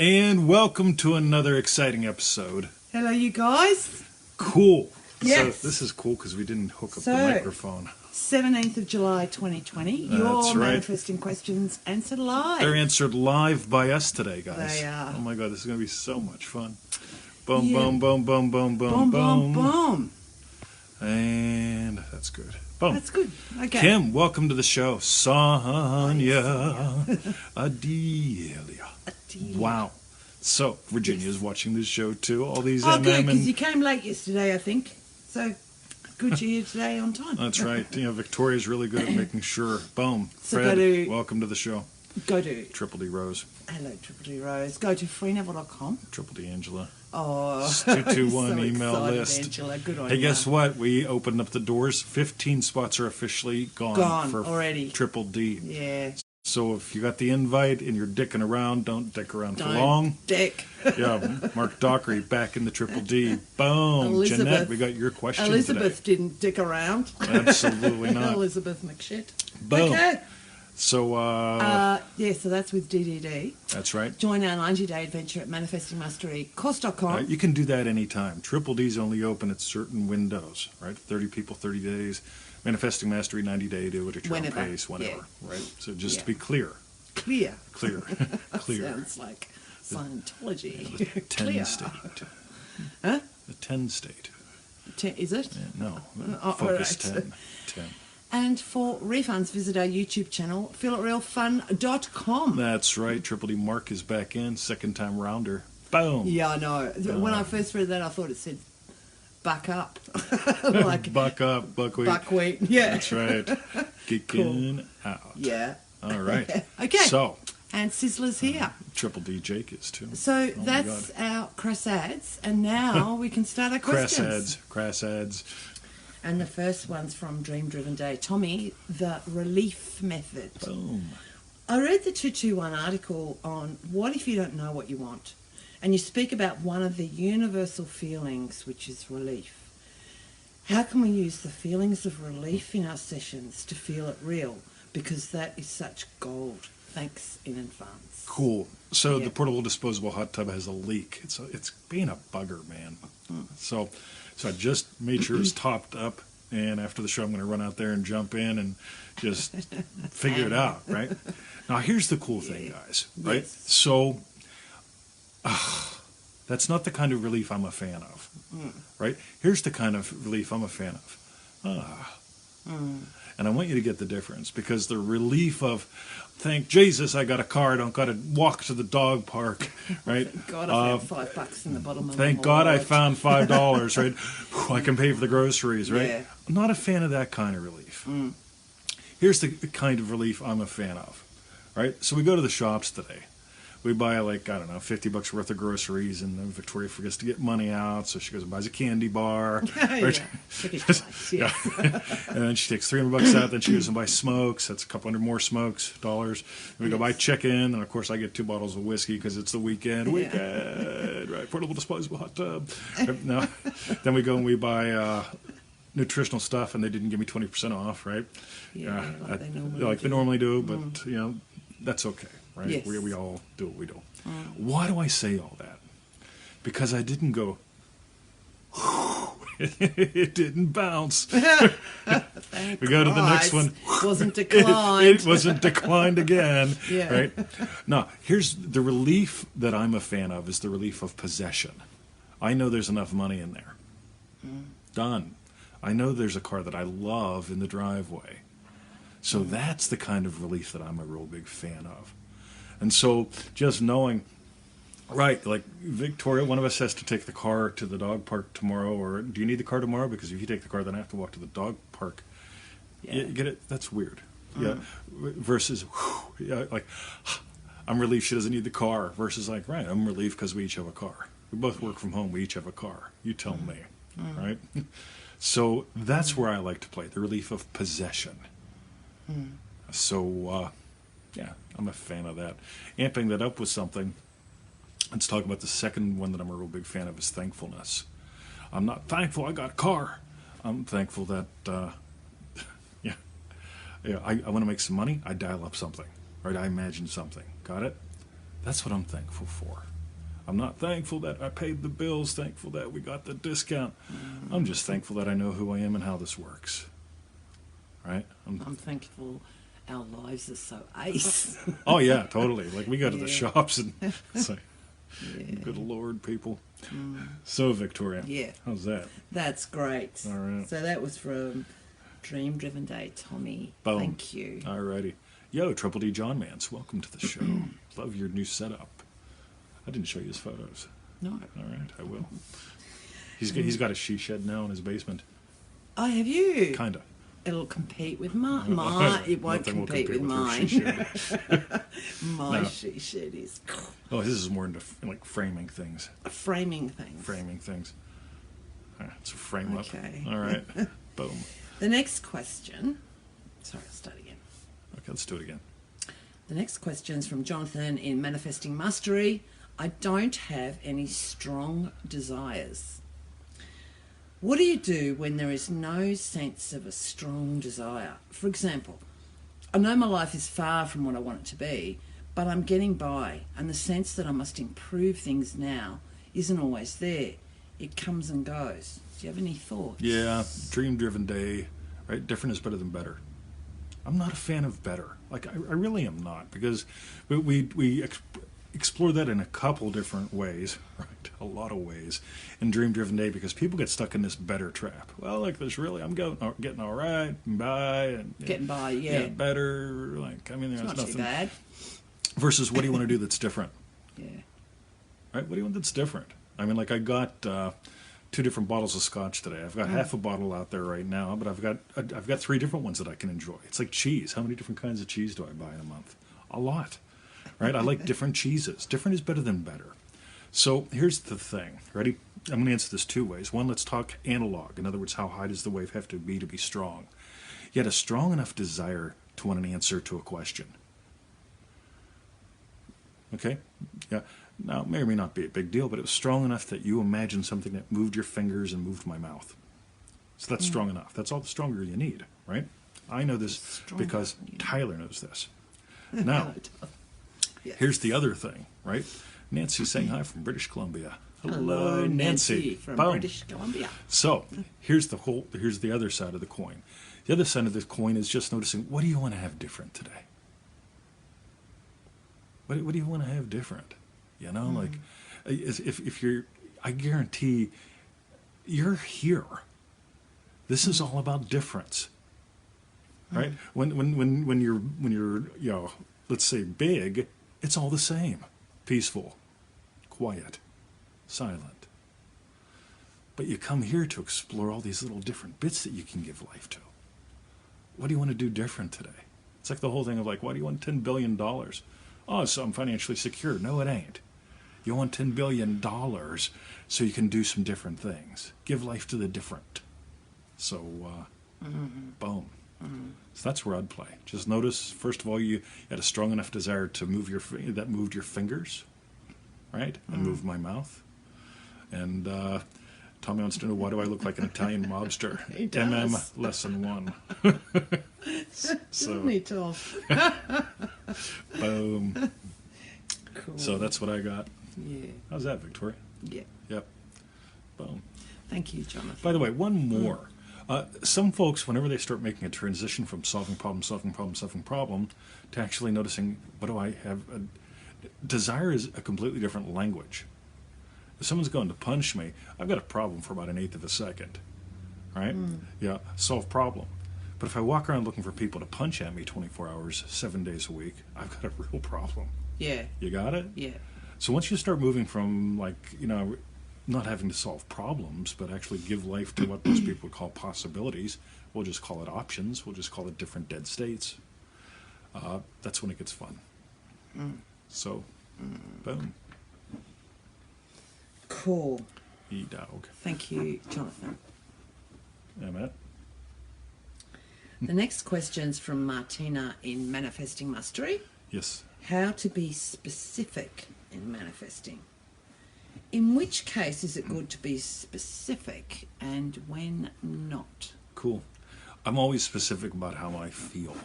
And welcome to another exciting episode. Hello, you guys. Cool. Yes. So this is cool because we didn't hook up the microphone. 17th of July 2020. That's Your right. manifesting questions answered live. They're answered live by us today, guys. They are. Oh my God, this is going to be so much fun. Boom, Yeah. boom, boom, boom, boom, boom, Boom, boom, boom. And that's good. Boom. That's good. Okay. Kim, welcome to the show. Sonia Adelia. Wow. So, Virginia's watching this show too. All these Oh, good, MM because and... you came late yesterday, I think. So, good you're here today on time. That's right. You know, Victoria's really good at making sure. Boom. So Fred, welcome to the show. Go to... Triple D Rose. Hello, Triple D Rose. Go to freeneville.com. Triple D Angela. Oh, 221 so email excited, list. Angela. Good on Hey, you. guess what? We opened up the doors. 15 spots are officially gone for already. Triple D. Yeah. So if you got the invite and you're dicking around, don't dick around for Don't long. dick. Yeah, Mark Dockery back in the Triple D. Boom. Elizabeth. Jeanette, we got your question Elizabeth didn't dick around. Absolutely not. Elizabeth McShit. Boom. Okay. So, Yeah, so that's with DDD. that's right. Join our 90-day adventure at manifestingmasterycourse.com. You can do that anytime. Triple D's only open at certain windows, right? 30 people, 30 days. Manifesting Mastery, 90-day, do it at your own Whenever. pace, whenever, right? So just to Yeah. be clear. Clear. Clear. Sounds like Scientology. The 10 Clear. state. Huh? The 10 state. Is it? Yeah, no. Oh, Focus all 10. 10. And for refunds, visit our YouTube channel, feelitrealfun.com. That's right. Triple D Mark is back in. Second time rounder. Boom. Yeah, I know. When I first read that, I thought it said buck up. Like Buck up, buckwheat. buckwheat. Yeah. That's right. Kicking out. Yeah. All right. Okay. So, And Sizzler's here. Triple D Jake is too. So Oh my that's God. our crass ads, and now we can start our Crass questions. ads. Crass ads. And the first one's from Dream Driven Day. Tomi, the relief method. Boom. I read the 221 article on what if you don't know what you want, and you speak about one of the universal feelings, which is relief. How can we use the feelings of relief in our sessions to feel it real? Because that is such gold. Thanks in advance. Cool. So Yeah. the portable disposable hot tub has a leak. It's being a bugger, man. So I just made sure it's topped up, and after the show I'm going to run out there and jump in and just figure it out, right? Now here's the cool thing, guys, right? Yes. So that's not the kind of relief I'm a fan of, right? Here's the kind of relief I'm a fan of. And I want you to get the difference, because the relief of, thank Jesus I got a car, I don't got to walk to the dog park, right? God, I found $5 in the bottom of Thank my God I wallet. found $5, right? Whew, I can pay for the groceries, right? Yeah. I'm not a fan of that kind of relief. Here's the kind of relief I'm a fan of, right? So we go to the shops today. We buy, like, I don't know, $50 worth of groceries, and then Victoria forgets to get money out, so she goes and buys a candy bar. Right? Tricky twice, yeah. And then she takes $300 out, then she goes and buys smokes. That's a couple hundred more smokes, dollars. And we go buy chicken, and of course I get 2 bottles of whiskey because it's the weekend. Yeah. Weekend, right? Portable disposable hot tub. No. Then we go and we buy nutritional stuff, and they didn't give me 20% off, right? Yeah, like they normally do, but you know, that's okay, right? Yes. We all do what we do. Why do I say all that? Because I didn't go. It didn't bounce. Thank We go to the next Christ. one. Wasn't declined. It wasn't declined again. Yeah. Right? Now, here's the relief that I'm a fan of, is the relief of possession. I know there's enough money in there. Done. I know there's a car that I love in the driveway. So that's the kind of relief that I'm a real big fan of. And so just knowing, right, like Victoria, one of us has to take the car to the dog park tomorrow, or do you need the car tomorrow? Because if you take the car, then I have to walk to the dog park. Yeah. You get it? That's weird. Yeah. Versus, yeah, like, I'm relieved she doesn't need the car. Versus, like, right, I'm relieved because we each have a car. We both work from home. We each have a car. You tell me, right? So that's where I like to play, the relief of possession. So, yeah, I'm a fan of that. Amping that up with something, let's talk about the second one that I'm a real big fan of, is thankfulness. I'm not thankful I got a car. I'm thankful that, I want to make some money. I dial up something, right? I imagine something. Got it? That's what I'm thankful for. I'm not thankful that I paid the bills, thankful that we got the discount. I'm just thankful that I know who I am and how this works. Right? I'm thankful our lives are so ace. Oh, yeah, totally. Like, we go to the Yeah. shops and it's like, Yeah. good Lord, people. So, Victoria, Yeah. how's that? That's great. All right. So that was from Dream Driven Day, Tomi. Boom. Thank you. All righty. Yo, Triple D John Mance, welcome to the show. Love your new setup. I didn't show you his photos. No. All right, I will. He's got a she shed now in his basement. Oh, have you? Kind of. It'll compete with mine. It won't Nothing will compete with your mine. she shed. My No. she shed is Oh, his is more into like framing things. framing things. Framing things. All right, it's a frame Okay. up. All right. Boom. The next question. Sorry, I'll start again. Okay, let's do it again. The next question is from Jonathan in Manifesting Mastery. I don't have any strong desires. What do you do when there is no sense of a strong desire? For example, I know my life is far from what I want it to be, but I'm getting by, and the sense that I must improve things now isn't always there. It comes and goes. Do you have any thoughts? Yeah, dream-driven day, right? Different is better than better. I'm not a fan of better. Like, I really am not, because we explore that in a couple different ways, right? A lot of ways in dream-driven day, because people get stuck in this better trap. Well, like, there's really, I'm getting all right, and by, and Getting by, yeah. better. Like, I mean, there's It's not nothing. too bad. Versus, what do you want to do that's different? Yeah. Right? What do you want that's different? I mean, like, I got 2 different bottles of scotch today. I've got half a bottle out there right now, but I've got 3 different ones that I can enjoy. It's like cheese. How many different kinds of cheese do I buy in a month? A lot. Right? I like different cheeses. Different is better than better. So here's the thing. Ready? I'm going to answer this 2 ways. One, let's talk analog. In other words, how high does the wave have to be strong? You had a strong enough desire to want an answer to a question. Okay? Yeah. Now, it may or may not be a big deal, but it was strong enough that you imagined something that moved your fingers and moved my mouth. So that's strong enough. That's all the stronger you need, right? I know this Stronger because than you need. Tyler knows this. Now, Yes. here's the other thing, right? Nancy's saying hi from British Columbia. Hello, Nancy from Boom. British Columbia. So here's the other side of the coin. The other side of the coin is just noticing, what do you want to have different today? What do you want to have different? You know, like, if you're, I guarantee you're here. This is all about difference, right? When you're you know, let's say big, it's all the same, peaceful, quiet, silent. But you come here to explore all these little different bits that you can give life to. What do you want to do different today? It's like the whole thing of like, why do you want $10 billion? Oh, so I'm financially secure. No, it ain't. You want $10 billion so you can do some different things. Give life to the different. So, boom. So that's where I'd play. Just notice, first of all, you had a strong enough desire to move that moved your fingers, right? And moved my mouth. And Tommy wants to know, why do I look like an Italian mobster? He does. MM lesson 1. Isn't it, Tom? Boom. Cool. So that's what I got. Yeah. How's that, Victoria? Yeah. Yep. Boom. Thank you, Jonathan. By the way, one more. Some folks, whenever they start making a transition from solving problem to actually noticing, what do I have? Desire is a completely different language. If someone's going to punch me, I've got a problem for about 1/8 of a second. Right? Yeah, solve problem. But if I walk around looking for people to punch at me 24 hours, 7 days a week, I've got a real problem. Yeah. You got it? Yeah. So once you start moving from, like, you know, not having to solve problems, but actually give life to what most people would call possibilities, we'll just call it options, we'll just call it different dead states, that's when it gets fun. So, boom. Cool. E-dog. Thank you, Jonathan. Yeah, Matt? The next question's from Martina in Manifesting Mastery. Yes. How to be specific in manifesting. In which case is it good to be specific and when not? Cool. I'm always specific about how I feel.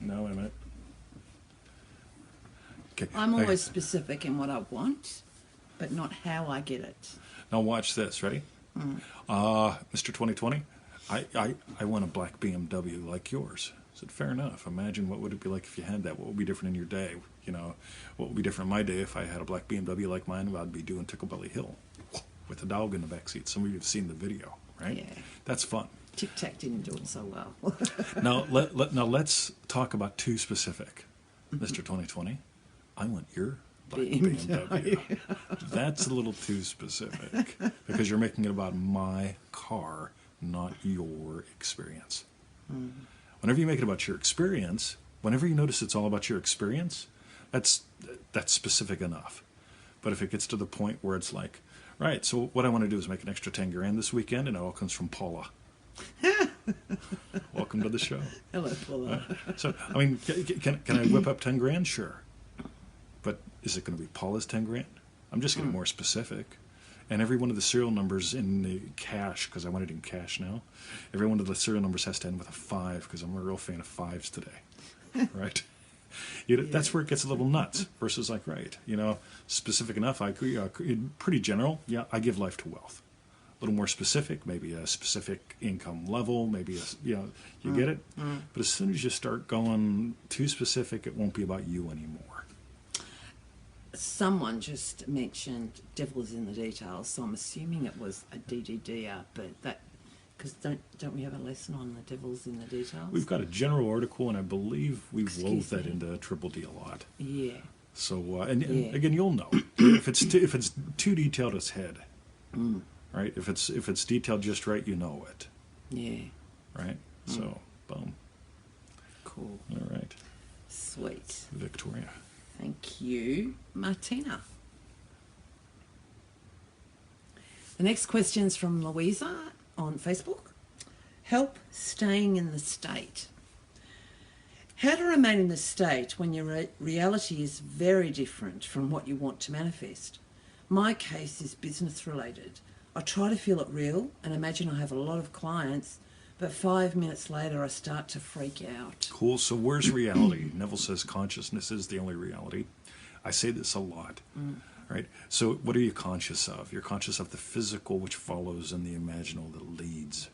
No, Emmett. Okay. I'm always specific in what I want, but not how I get it. Now watch this. Ready? Mr. 2020, I want a black BMW like yours. I said, fair enough. Imagine what would it be like if you had that. What would be different in your day? You know, what would be different in my day if I had a black BMW like mine? Well, I'd be doing Ticklebelly Hill with a dog in the backseat. Some of you have seen the video, right? Yeah. That's fun. Tic Tac didn't do it so well. Now let's talk about too specific. Mr. 2020, I want your black BMW. That's a little too specific because you're making it about my car, not your experience. Whenever you make it about your experience, whenever you notice it's all about your experience, that's specific enough. But if it gets to the point where it's like, right, so what I want to do is make an extra 10 grand this weekend, and it all comes from Paula. Welcome to the show. Hello, Paula. So, I mean, can I whip up 10 grand? Sure. But is it going to be Paula's 10 grand? I'm just getting more specific. And every one of the serial numbers in the cash, because I want it in cash now, every one of the serial numbers has to end with a 5, because I'm a real fan of 5s today. Right? That's where it gets a little nuts versus like, right, specific enough. I agree. Pretty general. Yeah, I give life to wealth. A little more specific, maybe a specific income level, maybe you get it. But as soon as you start going too specific, it won't be about you anymore. Someone just mentioned Devil's in the Details, so I'm assuming it was a DDDR, but that, because don't we have a lesson on the Devil's in the Details? We've got a general article, and I believe we've wove that into Triple D a lot. Yeah. So, and again, you'll know if it's too detailed, it's head. Right? If it's detailed just right, you know it. Yeah. Right? So, boom. Cool. All right. Sweet. Victoria. Thank you, Martina. The next question's from Louisa on Facebook. Help staying in the state. How to remain in the state when your reality is very different from what you want to manifest. My case is business related. I try to feel it real and imagine I have a lot of clients, but 5 minutes later I start to freak out. Cool. So where's reality? Neville says consciousness is the only reality. I say this a lot. Right? So what are you conscious of? You're conscious of the physical, which follows, and the imaginal that leads.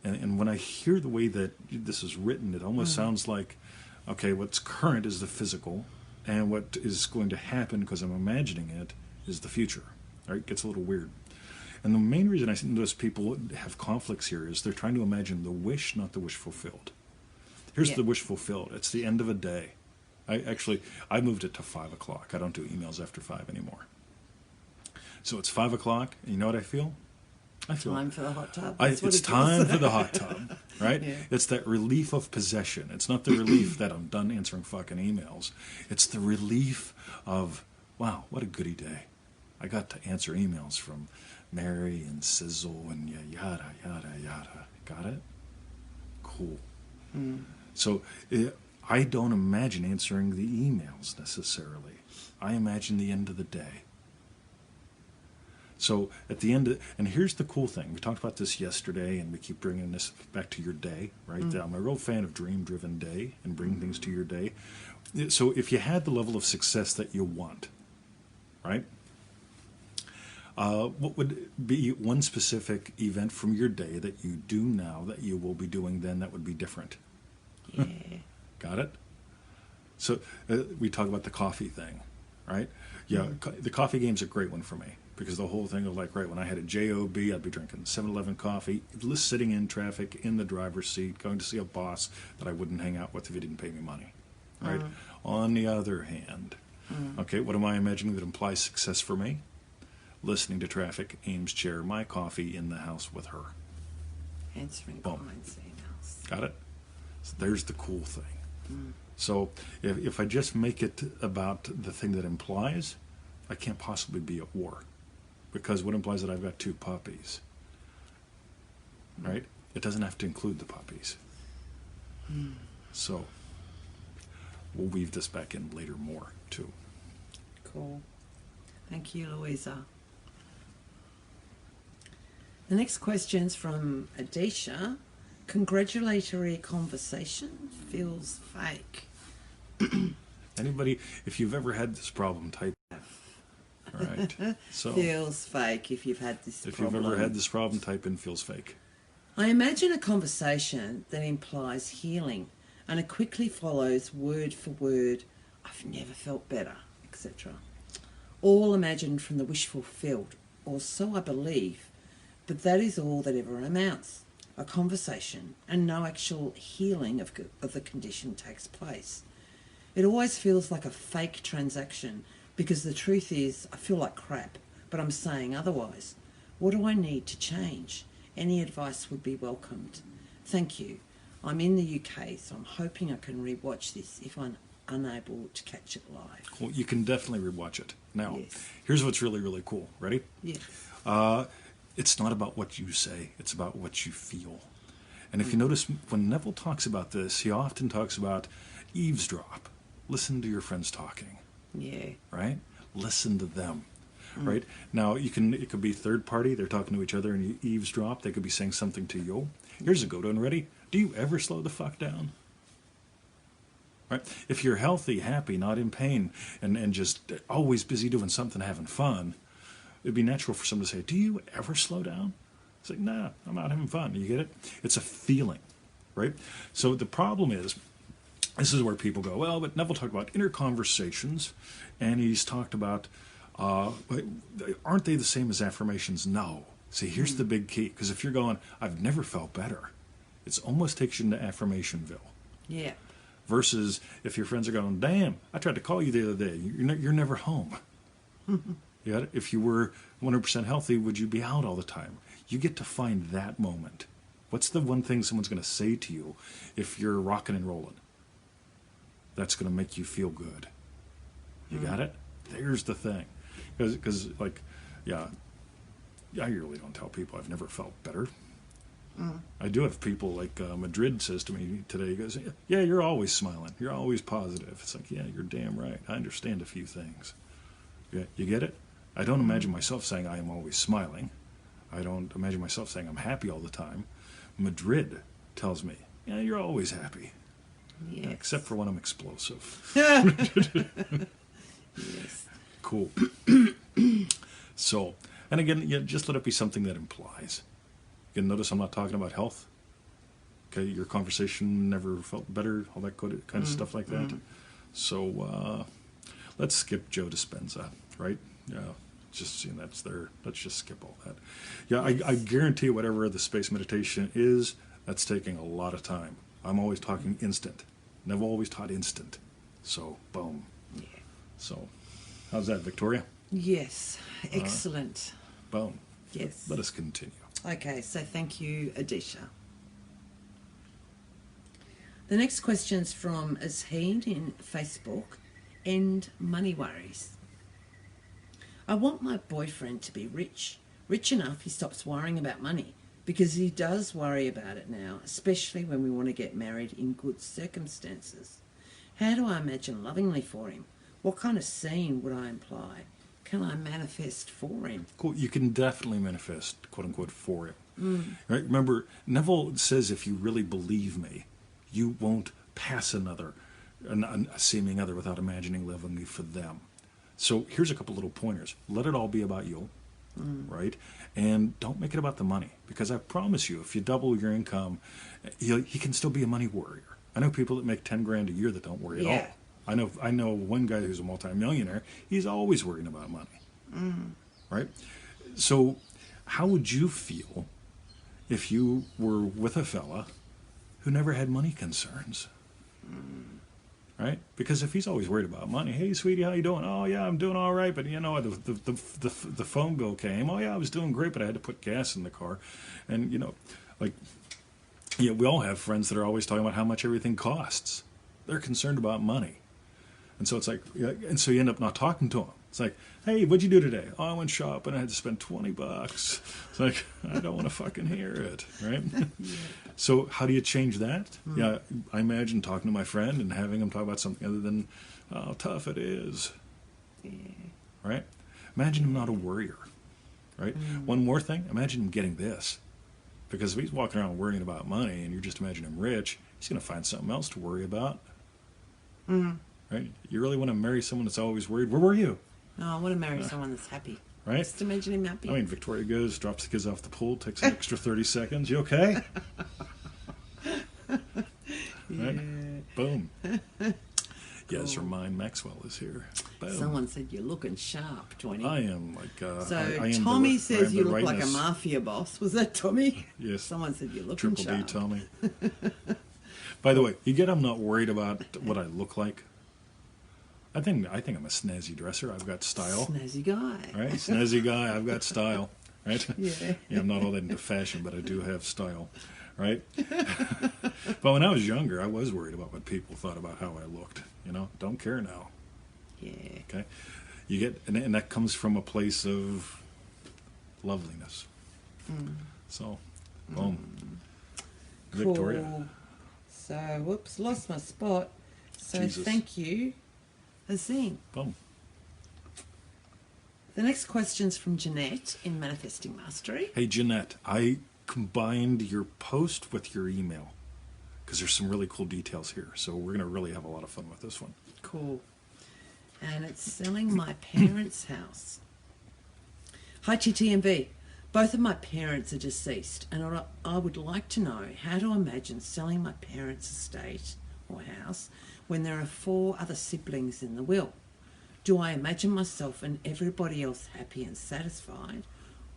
And when I hear the way that this is written, it almost sounds like, okay, what's current is the physical, and what is going to happen because I'm imagining it is the future. Right? It gets a little weird. And the main reason I notice people have conflicts here is they're trying to imagine the wish, not the wish fulfilled. Here's the wish fulfilled. It's the end of a day. I moved it to 5 o'clock. I don't do emails after 5 anymore. So it's 5 o'clock, and you know what I feel? I feel time for the hot tub. It's time for the hot tub, right? Yeah. It's that relief of possession. It's not the relief that I'm done answering fucking emails. It's the relief of, wow, what a goody day. I got to answer emails from Mary and Sizzle and yada, yada, yada. Got it? Cool. So I don't imagine answering the emails necessarily. I imagine the end of the day. So at the end, and here's the cool thing. We talked about this yesterday, and we keep bringing this back to your day, right? I'm a real fan of dream-driven day and bring things to your day. So if you had the level of success that you want, right? What would be one specific event from your day that you do now that you will be doing then that would be different? Yeah. Got it? So we talk about the coffee thing, right? Yeah, the coffee game's a great one for me because the whole thing of like, right, when I had a job, I'd be drinking 7-Eleven coffee, sitting in traffic, in the driver's seat, going to see a boss that I wouldn't hang out with if he didn't pay me money, right? On the other hand, okay, what am I imagining that implies success for me? Listening to traffic, Ames chair, my coffee in the house with her. Answering clients' emails. Got it? So there's the cool thing. So if I just make it about the thing that implies, I can't possibly be at war. Because what implies that I've got 2 puppies? Right? It doesn't have to include the puppies. So we'll weave this back in later more, too. Cool. Thank you, Louisa. The next question's from Adisha. Congratulatory conversation feels fake. Anybody, if you've ever had this problem, type. All right. So Feels fake if you've had this if problem. you've ever had this problem, type in feels fake. I imagine a conversation that implies healing and it quickly follows word for word, I've never felt better, etc. All imagined from the wish fulfilled, or so I believe, but that is all that ever amounts. A conversation and no actual healing of the condition takes place. It always feels like a fake transaction because the truth is I feel like crap, but I'm saying otherwise. What do I need to change? Any advice would be welcomed. Thank you. I'm in the UK, so I'm hoping I can rewatch this if I'm unable to catch it live. Well, you can definitely rewatch it. Now, Yes. here's what's really, really cool. Ready? Yes. It's not about what you say, it's about what you feel. And if you notice, when Neville talks about this, he often talks about eavesdrop. Listen to your friends talking, Yeah. right? Listen to them, right? Now, it could be third party, they're talking to each other and you eavesdrop. They could be saying something to you. Here's a good one, ready? Do you ever slow the fuck down? Right? If you're healthy, happy, not in pain, and just always busy doing something, having fun, it'd be natural for someone to say, do you ever slow down? It's like, nah, I'm out having fun. You get it? It's a feeling, right? So the problem is, this is where people go, well, but Neville talked about inner conversations, and he's talked about, aren't they the same as affirmations? No. See, here's the big key, because if you're going, I've never felt better, it almost takes you into affirmationville. Yeah. Versus if your friends are going, damn, I tried to call you the other day. You're never home. Yeah, if you were 100% healthy, would you be out all the time? You get to find that moment. What's the one thing someone's going to say to you if you're rocking and rolling? That's going to make you feel good. You got it? There's the thing. Because like, yeah, I really don't tell people I've never felt better. I do have people like Madrid says to me today, he goes, yeah, you're always smiling. You're always positive. It's like, yeah, you're damn right. I understand a few things. Yeah, you get it? I don't imagine myself saying I am always smiling. I don't imagine myself saying I'm happy all the time. Madrid tells me, yeah, you're always happy. Yes. Except for when I'm explosive. Yes. Cool. So, and again, yeah, just let it be something that implies. You can notice I'm not talking about health. Okay, your conversation never felt better, all that good kind of stuff like that. So let's skip Joe Dispenza, right? Yeah, just seeing that's there. Let's just skip all that. Yeah, Yes. I guarantee whatever the space meditation is, that's taking a lot of time. I'm always talking instant. Neville always taught instant. So, boom. Yeah. So, how's that, Victoria? Yes. Excellent. Boom. Yes. Let us continue. Okay, so thank you, Adisha. The next question's from Azheen in Facebook. End money worries. I want my boyfriend to be rich. Rich enough he stops worrying about money, because he does worry about it now, especially when we want to get married in good circumstances. How do I imagine lovingly for him? What kind of scene would I imply? Can I manifest for him? Cool. You can definitely manifest, quote unquote, for him. Right? Remember, Neville says if you really believe me, you won't pass a seeming other without imagining living for them. So here's a couple little pointers. Let it all be about you, right? And don't make it about the money, because I promise you, if you double your income, he can still be a money warrior. I know people that make 10 grand a year that don't worry at all. I know one guy who's a multimillionaire. He's always worrying about money, right? So, how would you feel if you were with a fella who never had money concerns, right? Because if he's always worried about money, hey, sweetie, how you doing? Oh, yeah, I'm doing all right, but you know, the phone bill came. Oh, yeah, I was doing great, but I had to put gas in the car, and you know, like, yeah, we all have friends that are always talking about how much everything costs. They're concerned about money. And so it's like, yeah, and so you end up not talking to them. It's like, hey, what'd you do today? Oh, I went shopping. I had to spend $20. It's like, I don't want to fucking hear it, right? Yeah. So how do you change that? Yeah, I imagine talking to my friend and having him talk about something other than how tough it is, right? Imagine him not a worrier, right? One more thing, imagine him getting this. Because if he's walking around worrying about money and you're just imagining him rich, he's going to find something else to worry about. right? You really want to marry someone that's always worried? Where were you? No, I want to marry someone that's happy. Right? Just imagine him happy. I mean, Victoria goes, drops the kids off the pool, takes an extra 30 seconds. You okay? Right? Boom. Yes, remind Maxwell is here. Boom. Someone said you're looking sharp, 20. I am like... So I am Tommy I says am you the look like a rightness. mafia boss. Was that Tommy? Yes. Someone said you're looking Triple D, sharp. Tommy. By the way, you get I'm not worried about what I look like. I think I'm a snazzy dresser. I've got style. Snazzy guy. Right? Snazzy guy. I've got style. Right? Yeah. I'm not all that into fashion, but I do have style. Right? But when I was younger, I was worried about what people thought about how I looked. You know, don't care now. Yeah. Okay? You get, and that comes from a place of loveliness. So, boom. Victoria. Cool. So, whoops, lost my spot. So, Jesus. thank you, Azim. Boom. The next question's from Jeanette in Manifesting Mastery. Hey, Jeanette, I combined your post with your email because there's some really cool details here. So we're going to really have a lot of fun with this one. Cool. And it's selling my parents' house. Hi, TTMV. Both of my parents are deceased, and I would like to know how to imagine selling my parents' estate or house when there are 4 other siblings in the will. Do I imagine myself and everybody else happy and satisfied,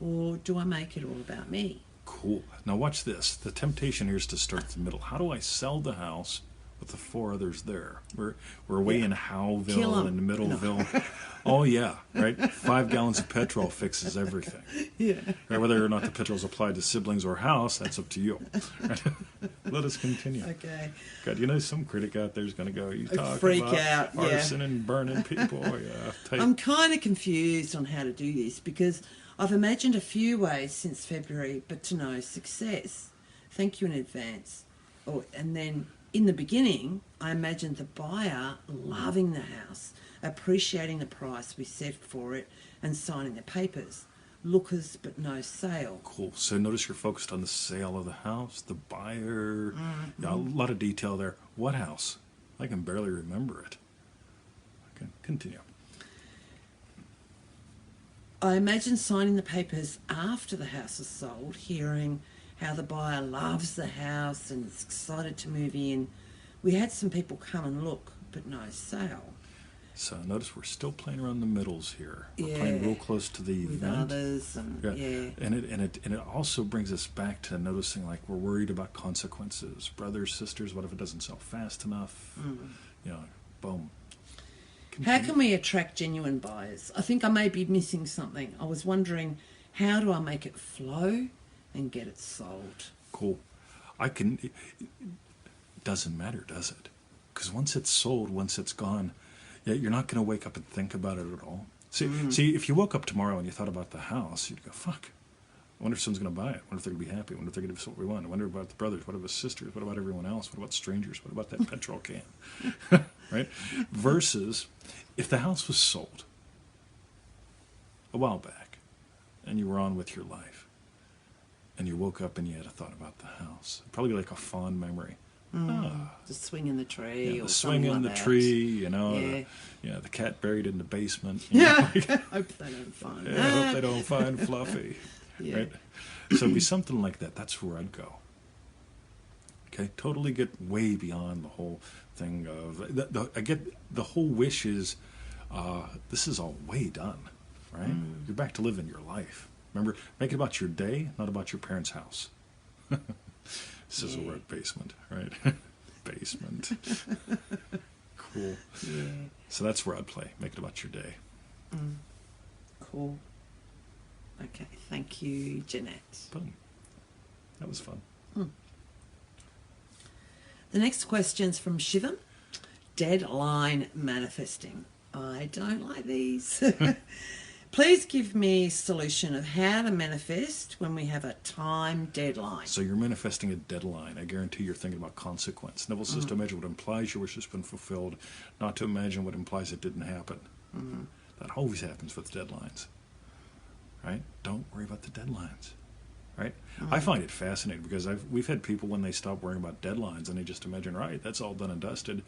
or do I make it all about me? Cool. Now watch this. The temptation here is to start at the middle. How do I sell the house with the 4 others there? We're away in Howville and Middleville. Oh, yeah, right? 5 gallons of petrol fixes everything. Yeah. Right? Whether or not the petrol is applied to siblings or house, that's up to you. Right? Let us continue. Okay. God, you know, some critic out there is going to go, you talk freak about out, yeah. arson and burning people. Yeah, I'm kind of confused on how to do this because I've imagined a few ways since February, but to no success. Thank you in advance. And then in the beginning, I imagined the buyer loving the house, appreciating the price we set for it, and signing the papers. Lookers, but no sale. Cool. So notice you're focused on the sale of the house, the buyer. Yeah, a lot of detail there. What house? I can barely remember it. Okay, continue. I imagine signing the papers after the house is sold, hearing how the buyer loves the house and is excited to move in. We had some people come and look, but no sale. So notice we're still playing around the middles here. We're Yeah. playing real close to the With event. others and yeah. And it also brings us back to noticing like we're worried about consequences. Brothers, sisters, what if it doesn't sell fast enough? You know, boom. How can we attract genuine buyers? I think I may be missing something. I was wondering, how do I make it flow and get it sold? Cool. It doesn't matter, does it? Because once it's sold, once it's gone, yeah, you're not going to wake up and think about it at all. See, if you woke up tomorrow and you thought about the house, you'd go, fuck. I wonder if someone's going to buy it. I wonder if they're going to be happy. I wonder if they're going to do what we want. I wonder about the brothers. What about sisters? What about everyone else? What about strangers? What about that petrol can? Right? Versus if the house was sold a while back and you were on with your life and you woke up and you had a thought about the house, probably like a fond memory. The swing in the tree, Yeah, or the swing in something the like that. tree, you know, Yeah. the cat buried in the basement. You know, Yeah. like, Hope they don't find I hope they don't find Fluffy. Yeah. Right? So it'd be something like that. That's where I'd go. Okay, totally get way beyond the whole thing of I get the whole wish is this is all way done, right? You're back to living your life. Remember, make it about your day, not about your parents' house. This is a word, basement, right? Basement. Cool. Yeah. So that's where I'd play. Make it about your day. Cool. Okay, thank you, Jeanette. Boom. That was fun. The next question's from Shivam. Deadline manifesting. I don't like these. Please give me a solution of how to manifest when we have a time deadline. So you're manifesting a deadline. I guarantee you're thinking about consequence. Neville says to imagine what implies your wish has been fulfilled, not to imagine what implies it didn't happen. That always happens with deadlines. Right? Don't worry about the deadlines. Right? I find it fascinating because we've had people when they stop worrying about deadlines and they just imagine, right, that's all done and dusted.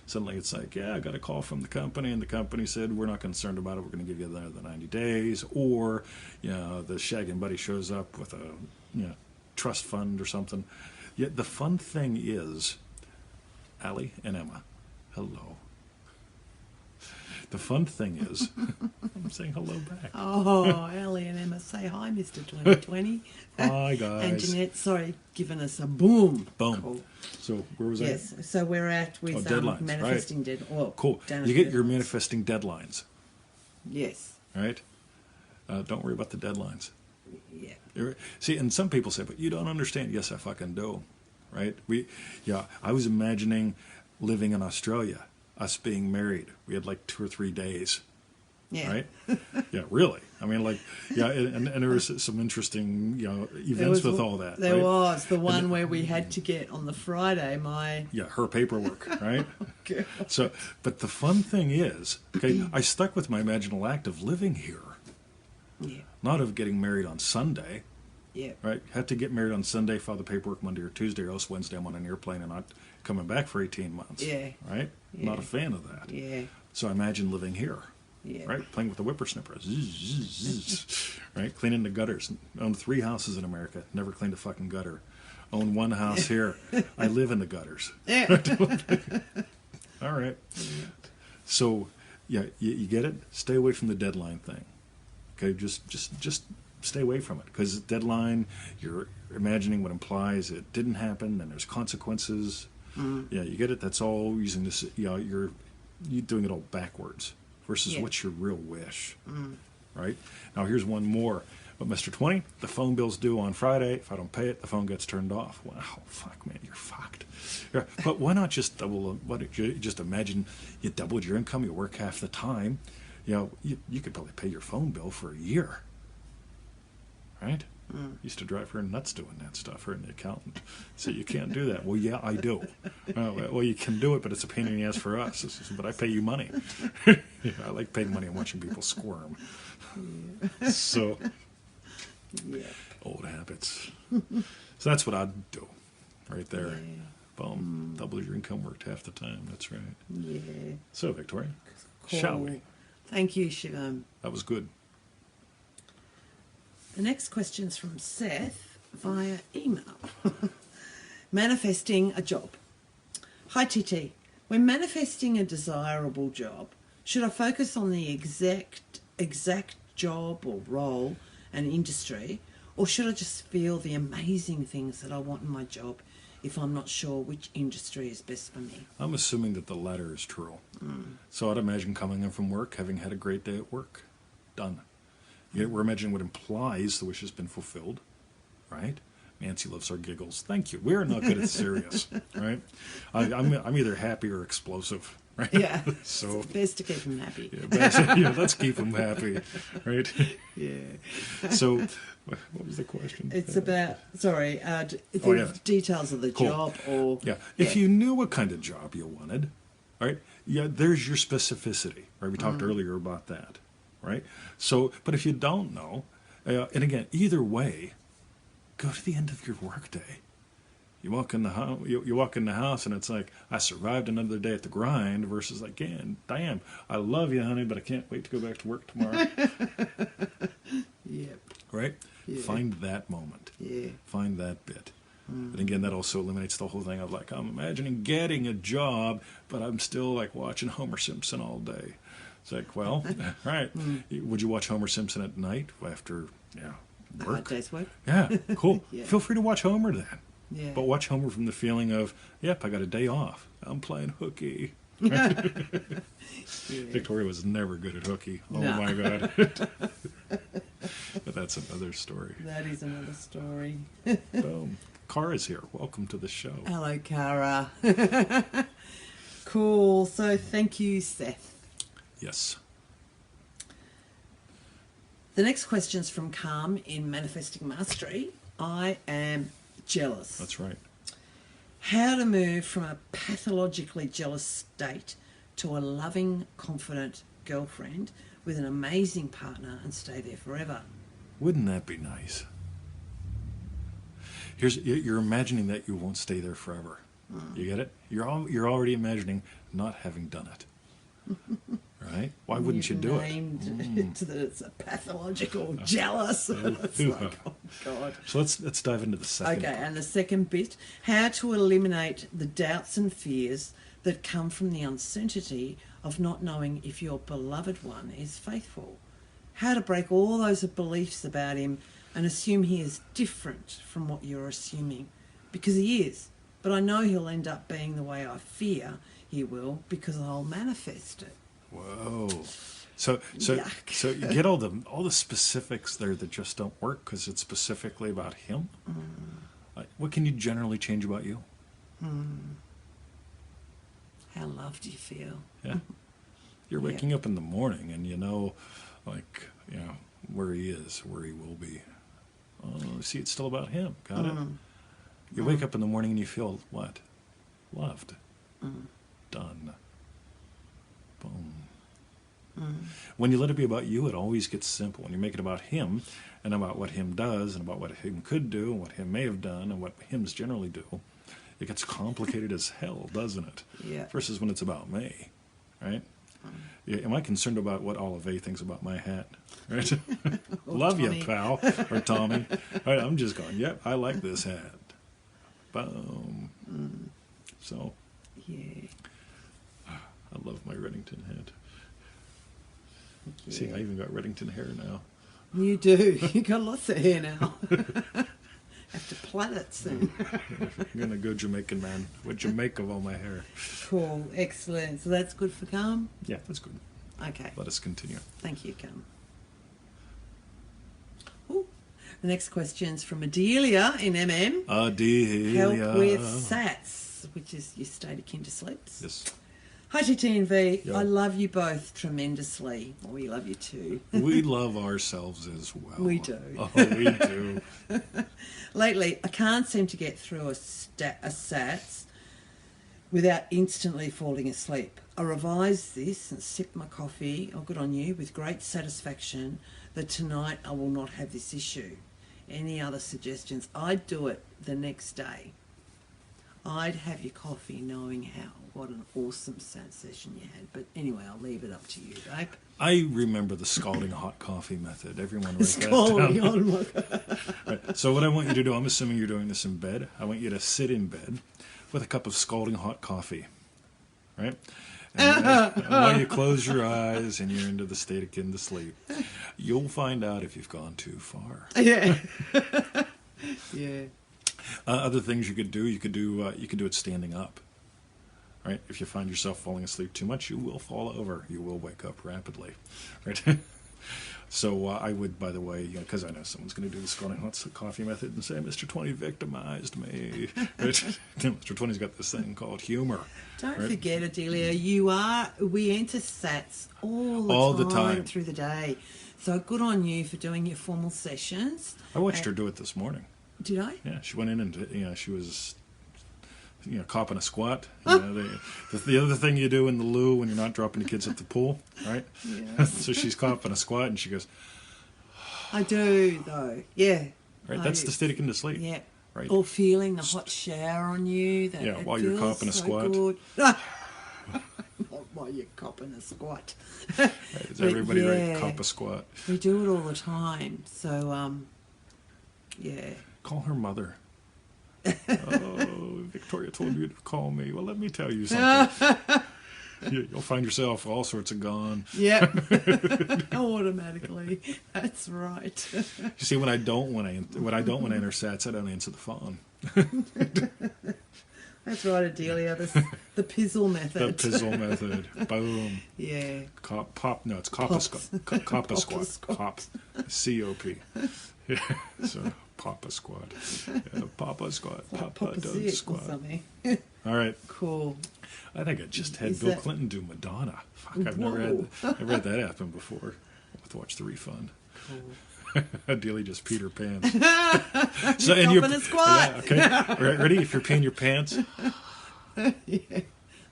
Suddenly it's like, yeah, I got a call from the company, and the company said, we're not concerned about it. We're going to give you another 90 days. Or, the shagging buddy shows up with a, trust fund or something. Yet the fun thing is, Allie and Emma, hello. The fun thing is, I'm saying hello back. Oh, Ellie and Emma, say hi, Mr. 2020. Hi, guys. And Jeanette, sorry, giving us a boom. Boom. Cool. So where was I? Yes, so we're at with deadlines, manifesting right. Cool. You get your manifesting deadlines. Yes. Right? Don't worry about the deadlines. Yeah. See, and some people say, but you don't understand. Yes, I fucking do. Right? I was imagining living in Australia, us being married. We had like 2 or 3 days. Yeah. Right? Yeah, really. I mean, like, and there was some interesting, events with all that. There right? was the one where we had to get on the Friday her paperwork, right? God. So, but the fun thing is, okay, I stuck with my imaginal act of living here. Yeah. Not of getting married on Sunday. Yeah. Right? Had to get married on Sunday, file the paperwork Monday or Tuesday, or else Wednesday I'm on an airplane and not coming back for 18 months. Yeah. Right? Yeah. Not a fan of that. Yeah. So I imagine living here. Yeah. Right? Playing with the whippersnipper. Zzz, zzz, zzz. Right? Cleaning the gutters. Own 3 houses in America. Never cleaned a fucking gutter. Own 1 house here. I live in the gutters. Yeah. All right. So, you get it? Stay away from the deadline thing. Okay? Just stay away from it. Because deadline, you're imagining what implies it didn't happen, and there's consequences. Yeah, you get it? That's all using this, you're doing it all backwards. Versus what's your real wish, right? Now here's one more. But Mr. 20, the phone bill's due on Friday. If I don't pay it, the phone gets turned off. Wow, fuck, man, you're fucked. Yeah, but why not just just imagine you doubled your income, you work half the time. You could probably pay your phone bill for a year, right? Used to drive her nuts doing that stuff, her and the accountant. So you can't do that. Well, yeah, I do. Well, you can do it, but it's a pain in the ass for us. But I pay you money. I like paying money and watching people squirm. Yeah. So, old habits. So that's what I'd do, right there. Yeah. Boom. Double your income, worked half the time. That's right. Yeah. So, Victoria, cool. Shall we? Thank you, Shivam. That was good. The next question's from Seth via email. Manifesting a job. Hi, TT. When manifesting a desirable job, should I focus on the exact job or role and industry, or should I just feel the amazing things that I want in my job if I'm not sure which industry is best for me? I'm assuming that the latter is true. So I'd imagine coming in from work, having had a great day at work. Done. We're imagining what implies the wish has been fulfilled, right? Nancy loves our giggles. Thank you. We're not good at serious, right? I'm either happy or explosive, right? Yeah. So it's best to keep them happy. Let's keep them happy, right? Yeah. So, what was the question? It's about details of the job, or if you knew what kind of job you wanted, right? Yeah, there's your specificity, right? We talked earlier about that. Right? So, but if you don't know, and again, either way, go to the end of your workday. You walk in the house. You walk in the house, and it's like, I survived another day at the grind. Versus like, damn, I love you, honey, but I can't wait to go back to work tomorrow. Yep. Right? Yeah. Find that moment. Yeah. Find that bit. And again, that also eliminates the whole thing of like, I'm imagining getting a job, but I'm still like watching Homer Simpson all day. It's like, well, right. Would you watch Homer Simpson at night after work? Day's work? Yeah, cool. Yeah. Feel free to watch Homer then. Yeah. But watch Homer from the feeling of, yep, I got a day off. I'm playing hooky. Victoria was never good at hooky. Oh, no. My God. But that's another story. That is another story. Boom. Kara's here. Welcome to the show. Hello, Kara. Cool. So thank you, Seth. Yes. The next question's from Calm in Manifesting Mastery. I am jealous. That's right. How to move from a pathologically jealous state to a loving, confident girlfriend with an amazing partner and stay there forever. Wouldn't that be nice? You're imagining that you won't stay there forever. You get it? You're already imagining not having done it. Right? Why wouldn't you do it? Named that it's a pathological jealous. It's like, oh God. So let's dive into the second. Okay, part. and the second bit, how to eliminate the doubts and fears that come from the uncertainty of not knowing if your beloved one is faithful. How to break all those beliefs about him and assume he is different from what you're assuming. Because he is. But I know he'll end up being the way I fear he will because I'll manifest it. Whoa. So Yuck. so you get all the specifics there that just don't work because it's specifically about him. Like, what can you generally change about you? How loved you feel. Yeah. You're waking up in the morning and you know, like, you know, where he is, where he will be. Oh, see, it's still about him. Got it? You wake up in the morning and you feel what? Loved. Done. Boom. When you let it be about you, it always gets simple. When you make it about him and about what him does and about what him could do and what him may have done and what hims generally do, it gets complicated as hell, doesn't it? Yeah. Versus when it's about me, right? Yeah, am I concerned about what Olive thinks about my hat? Right? Love Tommy. you, pal. Or Tommy. Right, I'm just going, yep, I like this hat. Boom. So, Yeah. I love my Reddington hat. Yeah. See, I even got Reddington hair now. You do. You got lots of hair now. Have to plait it soon. I'm going to go Jamaican, man. What'd you make of all my hair? Cool. Excellent. So that's good for Calm? Yeah, that's good. Okay. Let us continue. Thank you, Calm. Ooh. The next question's from Adelia in MM. Adelia. Help with SATs, which is your state akin to sleeps. Yes. Hi, GT and V. Yo. I love you both tremendously. We love you too. We love ourselves as well. We do. Oh, we do. Lately, I can't seem to get through a SATs without instantly falling asleep. I revised this and sipped my coffee, oh good on you, with great satisfaction that tonight I will not have this issue. Any other suggestions? I'd do it the next day. I'd have your coffee knowing what an awesome SAT session you had. But anyway, I'll leave it up to you, babe. I remember the scalding hot coffee method. Everyone write that Scalding down. on my God. Right. So what I want you to do, I'm assuming you're doing this in bed. I want you to sit in bed with a cup of scalding hot coffee, right? And while you close your eyes and you're into the state akin to sleep, you'll find out if you've gone too far. Yeah. Yeah. Other things you could do it standing up. Right? If you find yourself falling asleep too much, you will fall over. You will wake up rapidly. Right? So I would, by the way, because I know someone's going to do the scalding hot coffee method and say, Mr. 20 victimized me. Right? Mr. 20's got this thing called humor. Don't right? forget, Adelia, we enter SATs all the time through the day. So good on you for doing your formal sessions. I watched her do it this morning. Did I? Yeah, she went in and she was copping a squat. The other thing you do in the loo when you're not dropping the kids at the pool, right? Yeah. So she's copping a squat and she goes, I do, though. Yeah. right, that's the state akin to sleep. Yeah. Right. Or feeling the hot shower on you. That Yeah, it while you're feels copping a so squat. Good. Not while you're copping a squat. Right, is everybody yeah. right? Cop a squat. We do it all the time. So, yeah. Call her mother. Oh, Victoria told you to call me. Well, let me tell you something. You'll find yourself all sorts of gone. Yeah. Automatically. That's right. You see, when I don't want to enter SATs, I don't answer the phone. That's right, Adelia. The pizzle method. The pizzle method. Boom. Yeah. It's Coppa squat. Cop. C-O-P. Yeah. So, Papa squat. Yeah, Papa squat. Papa don't Zick squat. or something. All right. Cool. I think I just had Is Bill that- Clinton do Madonna. Fuck, I've never had that happen before. I'll have to watch the refund. Cool. Ideally, just Peter Pan. So, and you're a squat. Yeah, okay. Ready? If you're peeing your pants. Yeah.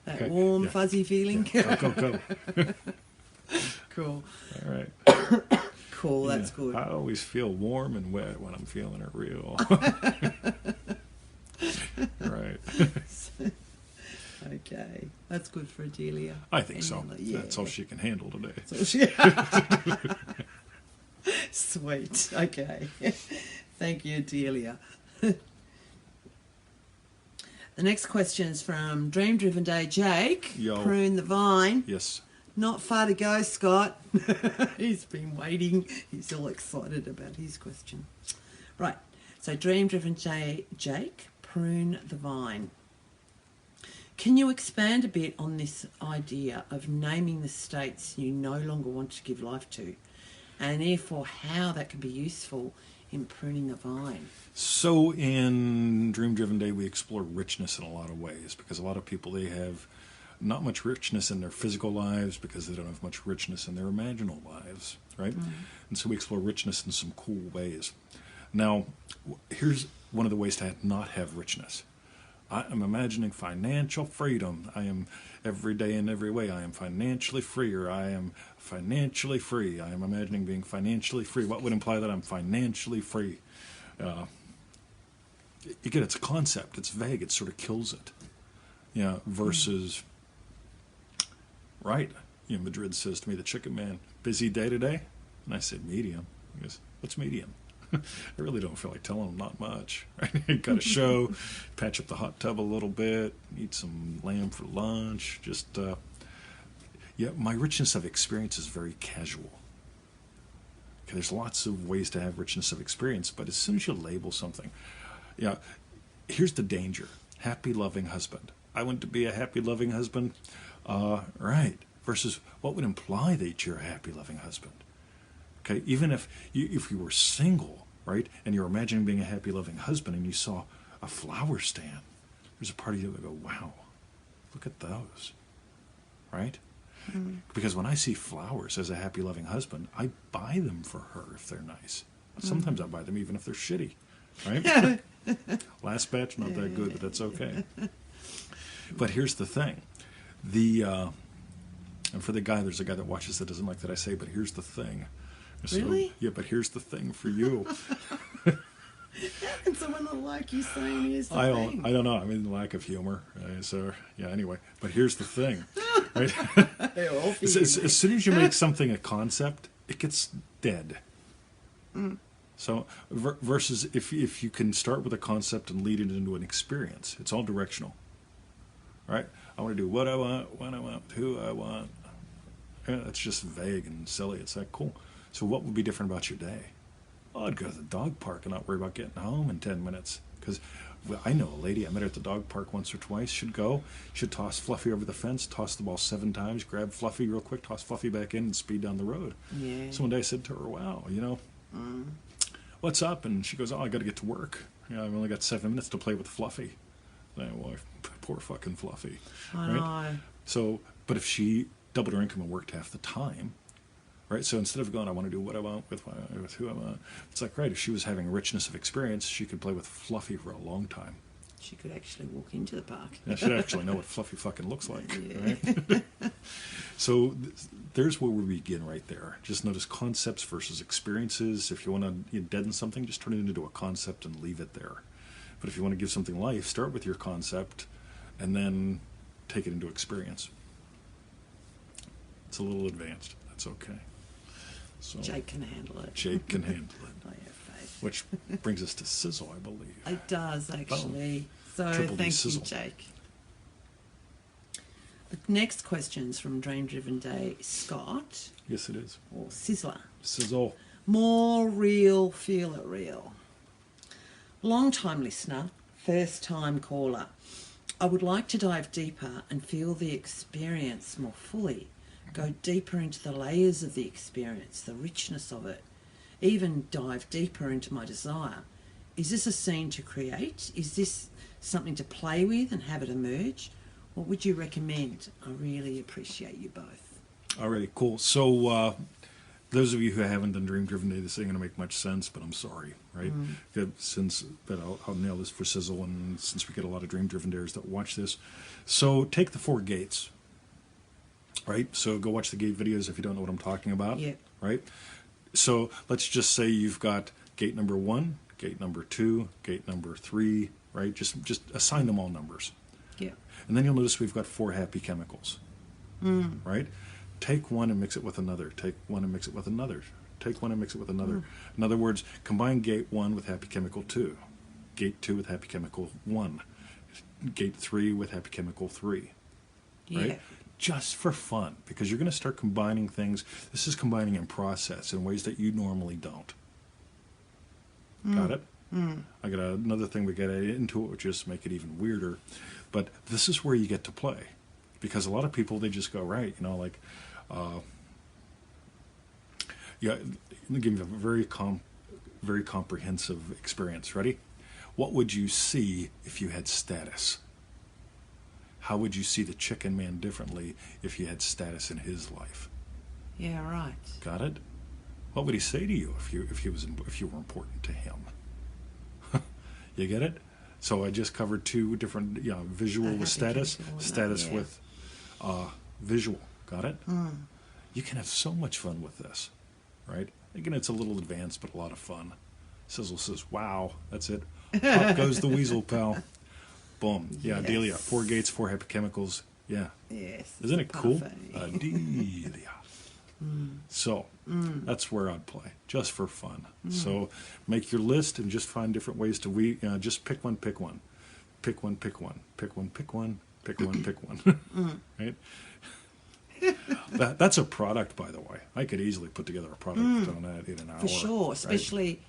That Okay, warm, yeah. fuzzy feeling. Yeah, go. Cool. All right. Cool, that's Yeah, good. I always feel warm and wet when I'm feeling it real. Right. Delia? I think so. Yeah. That's all she can handle today. Sweet. Okay. Thank you, Delia. The next question is from Dream Driven Day Jake. Yo. Prune the Vine. Yes. Not far to go, Scott. He's been waiting. He's all excited about his question. Right. So Dream Driven Day Jake, Prune the Vine. Can you expand a bit on this idea of naming the states you no longer want to give life to, and therefore how that can be useful in pruning the vine? So in Dream Driven Day, we explore richness in a lot of ways, because a lot of people, they have not much richness in their physical lives because they don't have much richness in their imaginal lives, right? And so we explore richness in some cool ways. Now, here's one of the ways to not have richness. I am imagining financial freedom. I am every day in every way. I am financially free, or I am financially free. I am imagining being financially free. What would imply that I'm financially free? Again, it's a concept. It's vague. It sort of kills it. Yeah. Versus, right? Madrid says to me, the chicken man, busy day today? And I said, medium. He goes, what's medium? I really don't feel like telling him not much. Right? Got a show, patch up the hot tub a little bit, eat some lamb for lunch. Just, yeah, my richness of experience is very casual. Okay, there's lots of ways to have richness of experience, but as soon as you label something, yeah, here's the danger. Happy, loving husband. I want to be a happy, loving husband. Right. Versus what would imply that you're a happy, loving husband. Okay, even if you were single, right, and you're imagining being a happy, loving husband, and you saw a flower stand, there's a part of you that would go, wow, look at those, right? Because when I see flowers as a happy, loving husband, I buy them for her if they're nice. Sometimes I buy them even if they're shitty, right? Last batch, not that good, but that's okay. But here's the thing. And for the guy, there's a guy that watches that doesn't like that I say, but here's the thing. So, really? Yeah, but here's the thing for you. How can someone not like you saying here's the thing? I don't know. I mean, lack of humor. So, yeah, anyway. But here's the thing. Right? As soon as you make something a concept, it gets dead. So, versus if you can start with a concept and lead it into an experience, it's all directional. Right? I want to do what I want, when I want, who I want. Yeah, that's just vague and silly. It's that cool. So what would be different about your day? Oh, I'd go to the dog park and not worry about getting home in 10 minutes. Because I know a lady, I met her at the dog park once or twice. She'd toss Fluffy over the fence, toss the ball 7 times, grab Fluffy real quick, toss Fluffy back in, and speed down the road. Yeah. So one day I said to her, wow, what's up? And she goes, oh, I got to get to work. I've only got 7 minutes to play with Fluffy. Well, poor fucking Fluffy. I right? know. So, but if she doubled her income and worked half the time, right? So instead of going, I want to do what I want with who I want, it's like, right, if she was having a richness of experience, she could play with Fluffy for a long time. She could actually walk into the park. Yeah, she'd actually know what Fluffy fucking looks like. Yeah. Right? So there's where we begin right there. Just notice concepts versus experiences. If you want to deaden something, just turn it into a concept and leave it there. But if you want to give something life, start with your concept and then take it into experience. It's a little advanced. That's okay. So Jake can handle it. Jake can handle it. I have faith. Which brings us to sizzle, I believe. It does, actually. So Triple D thank sizzle. you, Jake. The next question's from Dream Driven Day Scott. Yes, it is. Or Sizzler. Sizzle. More real, feel it real. Long-time listener, first-time caller. I would like to dive deeper and feel the experience more fully. Go deeper into the layers of the experience, the richness of it. Even dive deeper into my desire. Is this a scene to create? Is this something to play with and have it emerge? What would you recommend? I really appreciate you both. Alrighty, cool. So those of you who haven't done Dream Driven Day, this ain't going to make much sense, but I'm sorry, right? But I'll nail this for Sizzle, and since we get a lot of Dream Driven Dayers that watch this. So take the 4 gates, right? So go watch the gate videos if you don't know what I'm talking about, right? So let's just say you've got gate number 1, gate number 2, gate number 3, right? Just assign them all numbers. Yeah. And then you'll notice we've got 4 happy chemicals. right? Take one and mix it with another. Take one and mix it with another. Take one and mix it with another. In other words, combine gate 1 with happy chemical 2, gate 2 with happy chemical 1, gate 3 with happy chemical 3, right? Yeah. Just for fun, because you're going to start combining things. This is combining in process in ways that you normally don't. Got it? I got another thing we get into it, which just make it even weirder. But this is where you get to play, because a lot of people, they just go, right, you know, like, yeah, let me give you a very comprehensive experience. Ready? What would you see if you had status? How would you see the chicken man differently if you had status in his life? Yeah, right. Got it? What would he say to you if you were important to him? You get it? So I just covered two different, visual with status, status with visual. Got it? You can have so much fun with this, right? Again, it's a little advanced, but a lot of fun. Sizzle says, "Wow, that's it. Up goes the weasel, pal." Boom. Yeah, Yes. Delia. 4 gates, 4 happy chemicals. Yeah. Yes. Isn't it cool? Parfait. Delia. So that's where I'd play, just for fun. So make your list and just find different ways to just pick one, pick one, pick one, pick one, pick one, pick one, pick one, pick one. Right? That's a product, by the way. I could easily put together a product on that in an hour. For sure, right? especially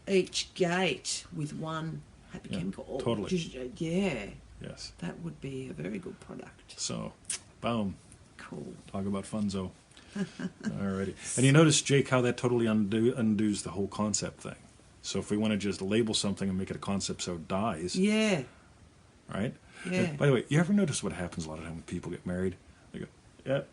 each gate with one happy Yeah, alcohol. totally. Yeah, Yes. that would be a very good product. So, boom. Cool. Talk about funzo. Alrighty. And you notice, Jake, how that totally undoes the whole concept thing. So if we want to just label something and make it a concept so it dies, Yeah. right? Yeah. And by the way, you ever notice what happens a lot of time when people get married? They go, "Yep,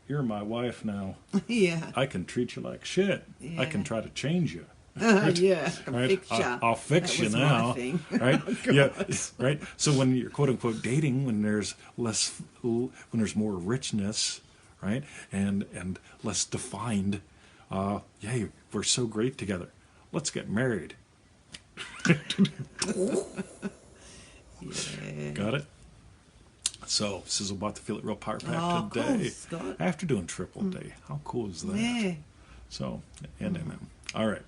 you're my wife now. Yeah. I can treat you like shit. I can Yeah. try to change you. Yeah. Right? Fix ya. I'll fix That you was now." my thing. Right? Oh, Yeah. God. Right. So when you're quote unquote dating, when there's more richness, right, and less defined, yeah, we're so great together. Let's get married. Yeah. Got it? So, Sizzle bought the Feel It Real Power Pack Oh, today. cool, Scott. After doing triple day. How cool is that? Yeah. So, and MM. All right.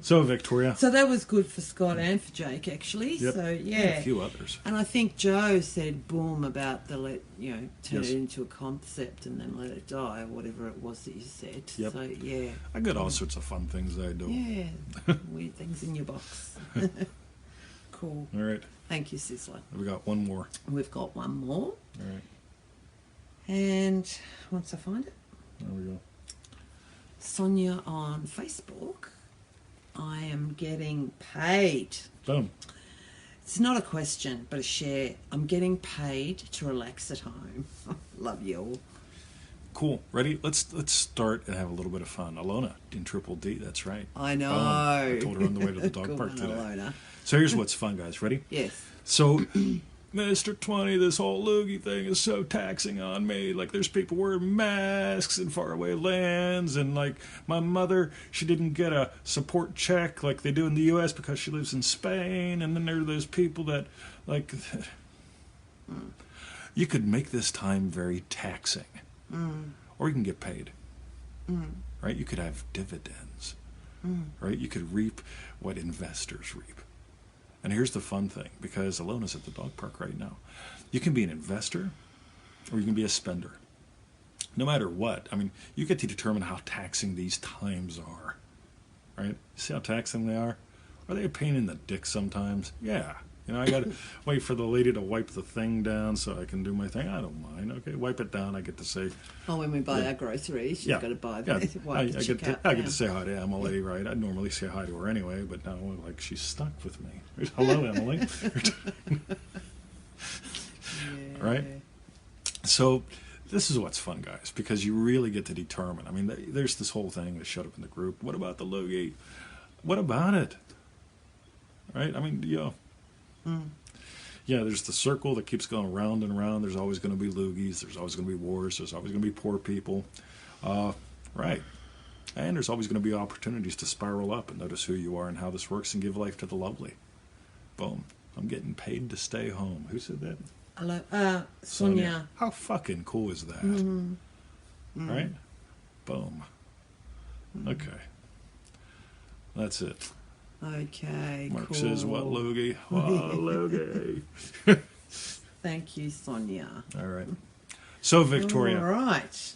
So, Victoria. So that was good for Scott and for Jake, actually. Yep. So, And yeah. a few others. And I think Joe said boom about the turn Yes. it into a concept and then let it die, or whatever it was that you said. Yep. So, yeah. I got all sorts of fun things I do. Yeah. Weird things in your box. Cool. All right. Thank you, Sizzler. We got one more. We've got one more. All right. And once I find it, There we go. Sonia on Facebook, I am getting paid. Boom. It's not a question, but a share. I'm getting paid to relax at home. Love you all. Cool. Ready? Let's start and have a little bit of fun. Alona in Triple D. That's right. I know. Boom. I told her on the way to the dog Good park one, today. Alona. So here's what's fun, guys. Ready? Yes. So, Mr. 20, this whole loogie thing is so taxing on me. Like, there's people wearing masks in faraway lands, and, like, my mother, she didn't get a support check like they do in the U.S. because she lives in Spain, and then there are those people that, like, you could make this time very taxing, or you can get paid, right? You could have dividends, right? You could reap what investors reap. And here's the fun thing, because Alona's at the dog park right now. You can be an investor or you can be a spender. No matter what. I mean, you get to determine how taxing these times are. Right? See how taxing they are? Are they a pain in the dick sometimes? Yeah. You know, I got to wait for the lady to wipe the thing down so I can do my thing. I don't mind. Okay, wipe it down. I get to say... Oh, when we buy our groceries, she's got to buy the I get to say hi to Emily, right? I'd normally say hi to her anyway, but now, like, she's stuck with me. Hello, Emily. Right? So, this is what's fun, guys, because you really get to determine. I mean, there's this whole thing that showed up in the group. What about the loogie? What about it? Right? I mean, yeah, there's the circle that keeps going round and round. There's always going to be loogies. There's always going to be wars. There's always going to be poor people. Right. And there's always going to be opportunities to spiral up and notice who you are and how this works and give life to the lovely. Boom. I'm getting paid to stay home. Who said that? Sonia. How fucking cool is that? Right? Boom. Okay. That's it. Okay, Mark cool. says, what, Logie? Oh, Logie. Thank you, Sonia. All right. So, Victoria, All right.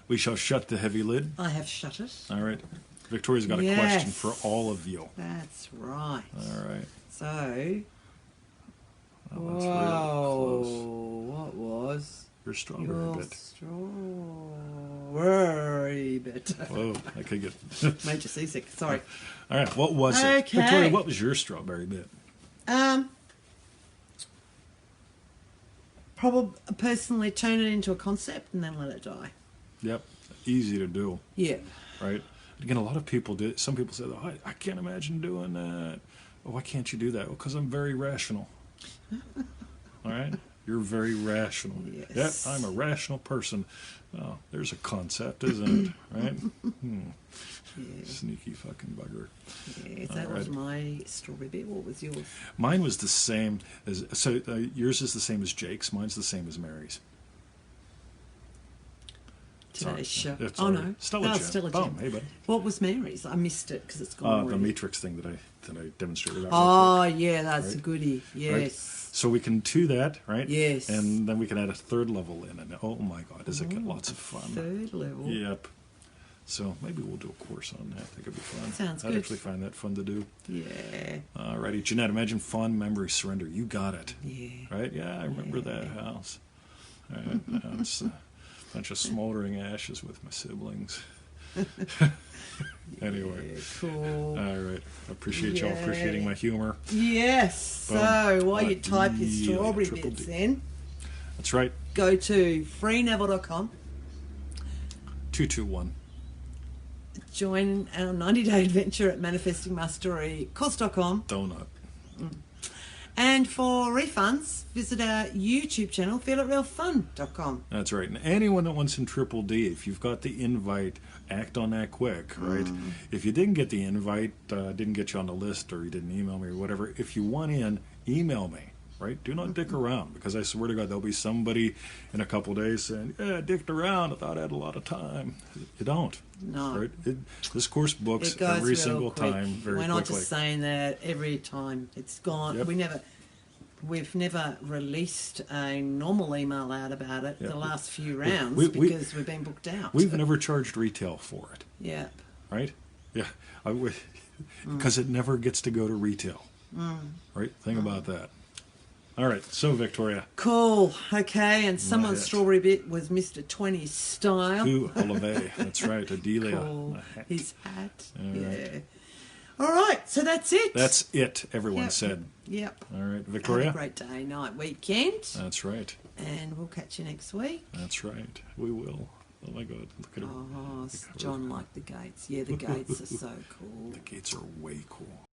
we shall shut the heavy lid. I have shut it. All right. Victoria's got a question for all of you. That's right. All right. So, That one's real close. what was Your strawberry bit. strawberry bit? Whoa, I could get... Major seasick. Sorry. All right, what was it? Okay. Victoria, what was your strawberry bit? Probably personally turn it into a concept and then let it die. Yep, easy to do, Yeah. right? Again, a lot of people do. Some people say, oh, I can't imagine doing that. Well, why can't you do that? Well, because I'm very rational. All right? You're very rational. Yes. Yep, I'm a rational person. Oh, there's a concept, isn't it? Right? Yeah. Sneaky fucking bugger. Yes, that was my strawberry bit. What was yours? Mine was the same as... So yours is the same as Jake's. Mine's the same as Mary's. Today's show. It's Oh, all no. right. Stella Gem. Stella Boom. Gem. Hey, buddy. What was Mary's? I missed it because it's gone The already. matrix thing that I demonstrated. Oh, yeah, that's a goodie. Yes. Right? So we can do that, right? Yes. And then we can add a third level in, and oh my God, does it get lots of fun? Third level. Yep. So maybe we'll do a course on that. I think it'd be fun. Sounds I'd good. actually find that fun to do. Yeah. Alrighty, Jeanette, imagine fond memory surrender. You got it. Yeah. Right? Yeah, I remember that house. All right, now it's a bunch of smoldering ashes with my siblings. Anyway. Yeah, cool. All right. I appreciate y'all appreciating my humor. Yes. Boom. So while you Like type your really strawberry triple bits D. in, That's right. go to freeneville.com. 221. Join our 90-day adventure at manifestingmasterycourse.com. Donut. And for refunds, visit our YouTube channel, feelitrealfun.com. That's right. And anyone that wants in Triple D, if you've got the invite, act on that quick, right? If you didn't get the invite, didn't get you on the list, or you didn't email me or whatever, if you want in, email me, right? Do not dick around, because I swear to God, there'll be somebody in a couple days saying, yeah, I dicked around, I thought I had a lot of time. You don't. No. Right? This course books It goes every real single quick. time very We're not quickly. just saying that every time. It's gone. Yep. We've never released a normal email out about it the last few rounds because we've been booked out. We've never charged retail for it, Yeah. right? Yeah, because it never gets to go to retail, right? Think about that. All right, so Victoria. Cool. Okay, and someone's hit. strawberry bit was Mr. 20 style. Ooh, Olive, that's right, Adelia. Cool. A hat. His hat. All yeah. right. All right, so that's it. That's it, everyone Yep. said. Yep. All right, Have Victoria. a great day, night, weekend. That's right. And we'll catch you next week. That's right. We will. Oh my God, look at her. Oh, John liked the gates. Yeah, the gates are so cool. The gates are way cool.